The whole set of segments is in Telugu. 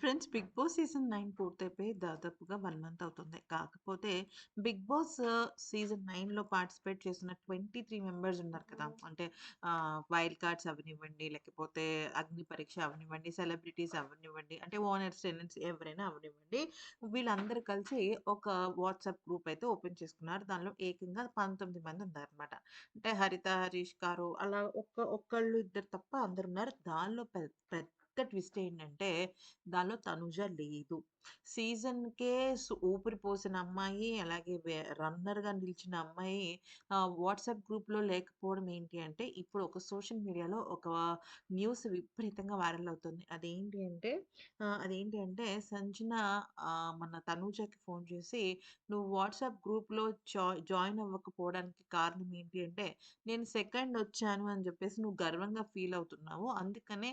ఫ్రెండ్స్ 'బిగ్ బాస్' సీజన్ 9 పూర్తయిపోయి దాదాపుగా 1 మంత్ అవుతుంది. కాకపోతే 'బిగ్ బాస్' సీజన్ 9లో పార్టిసిపేట్ చేసిన 23 మెంబర్స్ ఉన్నారు కదా! అంటే వైల్డ్ కార్డ్స్ అవ్వనివ్వండి, లేకపోతే అగ్ని పరీక్ష అవ్వనివ్వండి, సెలబ్రిటీస్ అవ్వనివ్వండి, అంటే ఓనర్స్, టెనెంట్స్ ఎవరైనా అవ్వనివ్వండి. వీళ్ళందరూ కలిసి ఒక వాట్సాప్ గ్రూప్ అయితే ఓపెన్ చేసుకున్నారు. దానిలో ఏకంగా 19 మంది ఉన్నారనమాట. అంటే హరిత, హరీష్ గారు అలా ఒక్కళ్ళు ఇద్దరు తప్ప అందరున్నారు. దానిలో పెద్ద ట్విస్ట్ ఏంటంటే దానిలో తనుజ లేదు. సీజన్‌కే ఊపిరి పోసిన అమ్మాయి, అలాగే రన్నర్‌గా నిలిచిన అమ్మాయి వాట్సాప్ గ్రూప్‌లో లేకపోవడం ఏంటి అంటే, ఇప్పుడు ఒక సోషల్ మీడియాలో ఒక న్యూస్ విపరీతంగా వైరల్ అవుతుంది. అదేంటి అంటే సంజన మన తనూజకి ఫోన్ చేసి, "నువ్వు వాట్సాప్ గ్రూప్‌లో జాయిన్ అవ్వకపోవడానికి కారణం ఏంటి అంటే, నేను సెకండ్ వచ్చాను అని చెప్పేసి నువ్వు గర్వంగా ఫీల్ అవుతున్నావు. అందుకనే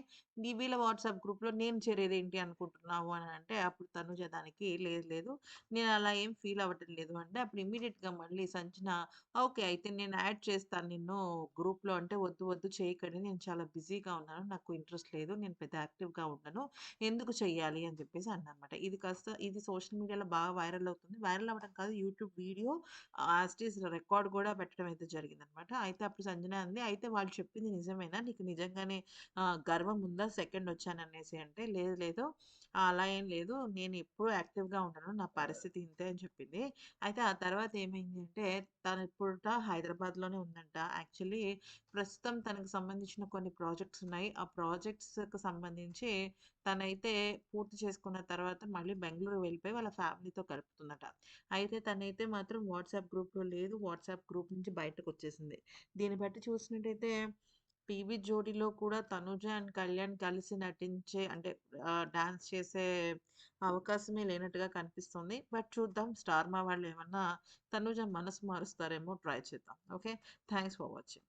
వీళ్ళ వాట్సాప్ గ్రూప్‌లో నేను చేరేదేంటి అనుకుంటున్నావు" అని అంటే, అప్పుడు తనుజ దానికి లేదు లేదు నేను అలా ఏం ఫీల్ అవ్వటం లేదు అంటే, అప్పుడు ఇమ్మీడియేట్‌గా మళ్ళీ సంజన ఓకే. అయితే నేను యాడ్ చేస్తాను నిన్ను గ్రూప్‌లో అంటే, వద్దు వద్దు చేయకండి. నేను చాలా బిజీగా ఉన్నాను. నాకు ఇంట్రెస్ట్ లేదు. నేను పెద్ద యాక్టివ్‌గా ఉండను. ఎందుకు చెయ్యాలి అని చెప్పేసి అన్నానన్నమాట. ఇది సోషల్ మీడియాలో బాగా వైరల్ అవుతుంది. వైరల్ అవ్వడం కాదు YouTube video as it is record కూడా పెట్టడం అయితే జరిగిందన్నమాట. అయితే అప్పుడు సంజన అంది, "అయితే వాళ్ళు చెప్పింది నిజమేనా? నీకు నిజంగానే గర్వం ఉందా సెకండ్ వచ్చాననేసి" అంటే, "లేదు లేదు అలా ఏం లేదు. నేను ఎప్పుడూ యాక్టివ్‌గా ఉండను. నా పరిస్థితి ఇంతే" అని చెప్పింది. అయితే ఆ తర్వాత ఏమైంది అంటే తనిప్పుడట హైదరాబాద్‌లోనే ఉందంట. యాక్చువల్లీ ప్రస్తుతం తనకు సంబంధించిన కొన్ని ప్రాజెక్ట్స్ ఉన్నాయి. ఆ ప్రాజెక్ట్స్‌కి సంబంధించి తనైతే పూర్తి చేసుకున్న తర్వాత మళ్ళీ బెంగుళూరు వెళ్ళిపోయి వాళ్ళ ఫ్యామిలీతో గడుపుతుందట. అయితే తనైతే మాత్రం వాట్సాప్ గ్రూప్‌లో లేదు. వాట్సాప్ గ్రూప్ నుంచి బయటకొచ్చేసింది. దీన్ని బట్టి చూసినట్టయితే 'పీవీ జోడీలో' కూడా తనుజ అండ్ కళ్యాణ్ కలిసి నటించే అంటే డాన్స్ చేసే అవకాశమే లేనట్టుగా కనిపిస్తుంది. బట్ చూద్దాం స్టార్ మా వాళ్ళేమన్నా తనుజ మనసు మారుస్తారేమో ట్రై చేద్దాం. ఓకే. Thanks for watching.